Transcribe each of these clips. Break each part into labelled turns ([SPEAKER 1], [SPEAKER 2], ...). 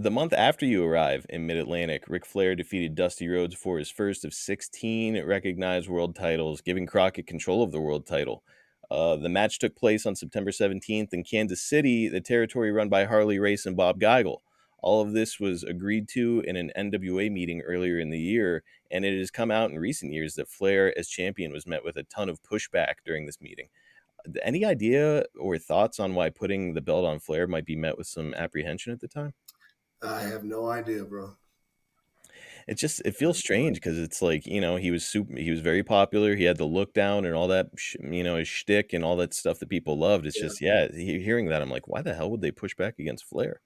[SPEAKER 1] The month after you arrive in Mid-Atlantic, Ric Flair defeated Dusty Rhodes for his first of 16 recognized world titles, giving Crockett control of the world title. The match took place on September 17th in Kansas City, the territory run by Harley Race and Bob Geigel. All of this was agreed to in an NWA meeting earlier in the year, and it has come out in recent years that Flair, as champion, was met with a ton of pushback during this meeting. Any idea or thoughts on why putting the belt on Flair might be met with some apprehension at the time?
[SPEAKER 2] I have no idea, bro.
[SPEAKER 1] It
[SPEAKER 2] I
[SPEAKER 1] feels
[SPEAKER 2] have no
[SPEAKER 1] strange
[SPEAKER 2] idea.
[SPEAKER 1] because it's like, he was very popular. He had the look down and all that, his shtick and all that stuff that people loved. It's
[SPEAKER 2] Yeah,
[SPEAKER 1] just, yeah, hearing that, I'm like, why the hell would they push back against Flair?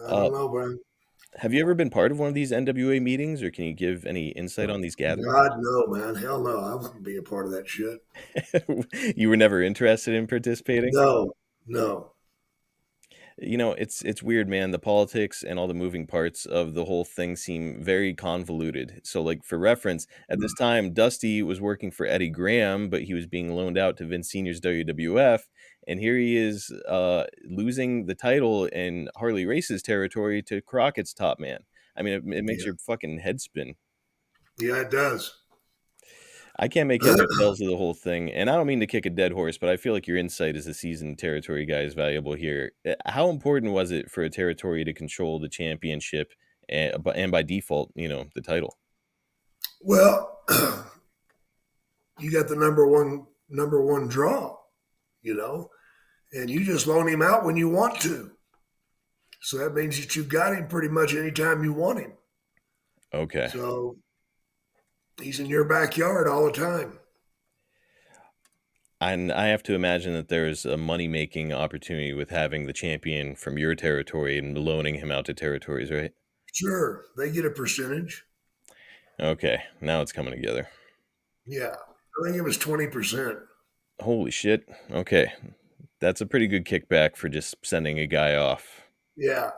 [SPEAKER 2] I
[SPEAKER 1] Uh,
[SPEAKER 2] don't know, bro.
[SPEAKER 1] have you ever been part of one of these NWA meetings, or can you give any insight on these gatherings?
[SPEAKER 2] God, no, man. Hell no. I wouldn't be a part of that shit.
[SPEAKER 1] You were never interested in participating?
[SPEAKER 2] No, no.
[SPEAKER 1] It's weird, man. The politics and all the moving parts of the whole thing seem very convoluted. So, like, for reference, at this time, Dusty was working for Eddie Graham, but he was being loaned out to Vince Senior's WWF, and here he is losing the title in Harley Race's territory to Crockett's top man. I mean, it makes
[SPEAKER 2] Yeah,
[SPEAKER 1] your fucking head spin.
[SPEAKER 2] yeah, it does.
[SPEAKER 1] I can't make heads or tails of the whole thing, and I don't mean to kick a dead horse, but I feel like your insight as a seasoned territory guy is valuable here. How important was it for a territory to control the championship and by default, the title?
[SPEAKER 2] Well, you got the number one draw, you know, and you just loan him out when you want to. So that means that you got him pretty much anytime you want him.
[SPEAKER 1] Okay.
[SPEAKER 2] So he's in your backyard all the time.
[SPEAKER 1] And I have to imagine that there's a money-making opportunity with having the champion from your territory and loaning him out to territories, right?
[SPEAKER 2] Sure, they get a percentage.
[SPEAKER 1] Okay, now it's coming together.
[SPEAKER 2] Yeah, I think it was 20%.
[SPEAKER 1] Holy shit. Okay. That's a pretty good kickback for just sending a guy off.
[SPEAKER 2] Yeah,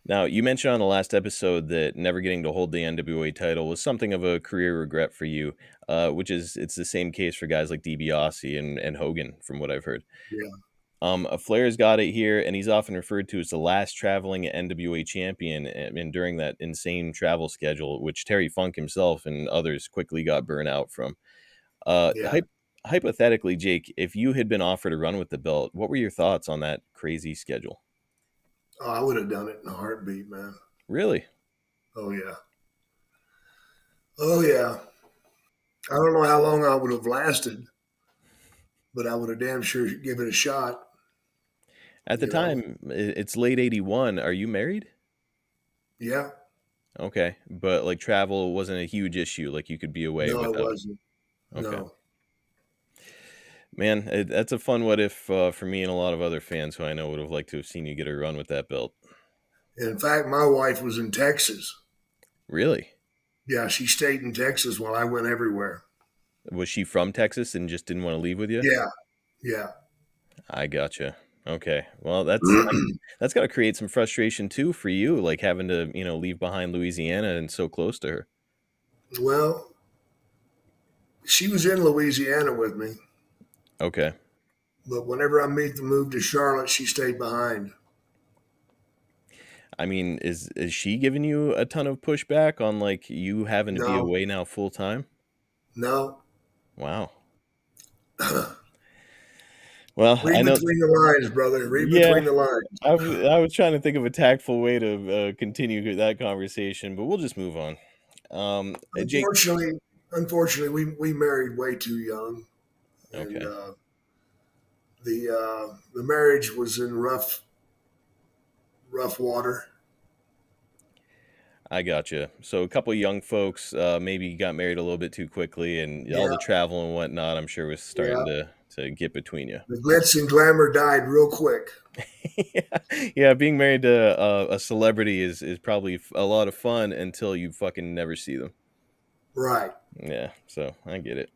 [SPEAKER 1] Now, you mentioned on the last episode that never getting to hold the NWA title was something of a career regret for you, it's the same case for guys like DiBiase and Hogan, from what I've heard.
[SPEAKER 2] yeah,
[SPEAKER 1] Flair's got it here, and he's often referred to as the last traveling NWA champion, and during that insane travel schedule, which Terry Funk himself and others quickly got burnt out from. Uh,
[SPEAKER 2] yeah.
[SPEAKER 1] hy- Hypothetically, Jake, if you had been offered a run with the belt, what were your thoughts on that crazy schedule?
[SPEAKER 2] Oh, I would have done it in a heartbeat, man.
[SPEAKER 1] Really?
[SPEAKER 2] Oh yeah, oh yeah. I don't know how long I would have lasted, but I would have damn sure give it a shot.
[SPEAKER 1] At the
[SPEAKER 2] You know?
[SPEAKER 1] time, it's late 81. Are you married?
[SPEAKER 2] Yeah.
[SPEAKER 1] Okay. But like travel wasn't a huge issue. Like you could be away
[SPEAKER 2] No, it
[SPEAKER 1] without.
[SPEAKER 2] wasn't.
[SPEAKER 1] Okay.
[SPEAKER 2] No.
[SPEAKER 1] Man, that's a fun what if for me and a lot of other fans who I know would have liked to have seen you get a run with that belt.
[SPEAKER 2] In fact, my wife was in Texas.
[SPEAKER 1] Really?
[SPEAKER 2] Yeah, she stayed in Texas while I went everywhere.
[SPEAKER 1] Was she from Texas and just didn't want to leave with you?
[SPEAKER 2] Yeah, yeah.
[SPEAKER 1] I gotcha. Okay. Well, that's got to create some frustration too for you, like having to, leave behind Louisiana and so close to her.
[SPEAKER 2] Well, she was in Louisiana with me,
[SPEAKER 1] Okay.
[SPEAKER 2] but whenever I made the move to Charlotte, she stayed behind.
[SPEAKER 1] I mean, is she giving you a ton of pushback on like you having to be
[SPEAKER 2] No,
[SPEAKER 1] away now full time?
[SPEAKER 2] no.
[SPEAKER 1] Wow. Well, I
[SPEAKER 2] Read
[SPEAKER 1] know.
[SPEAKER 2] between the lines, brother. Read
[SPEAKER 1] Yeah,
[SPEAKER 2] between the lines.
[SPEAKER 1] I was trying to think of a tactful way to continue that conversation, but we'll just move on. Jake.
[SPEAKER 2] Unfortunately, we married way too young, and
[SPEAKER 1] Okay,
[SPEAKER 2] the marriage was in rough water.
[SPEAKER 1] I gotcha. So a couple young folks maybe got married a little bit too quickly, and all
[SPEAKER 2] Yeah,
[SPEAKER 1] the travel and whatnot, I'm sure was starting
[SPEAKER 2] yeah.
[SPEAKER 1] to get between you.
[SPEAKER 2] The glitz and glamour died real quick.
[SPEAKER 1] Yeah, being married to a celebrity is probably a lot of fun until you fucking never see them.
[SPEAKER 2] Right.
[SPEAKER 1] Yeah, so I get it.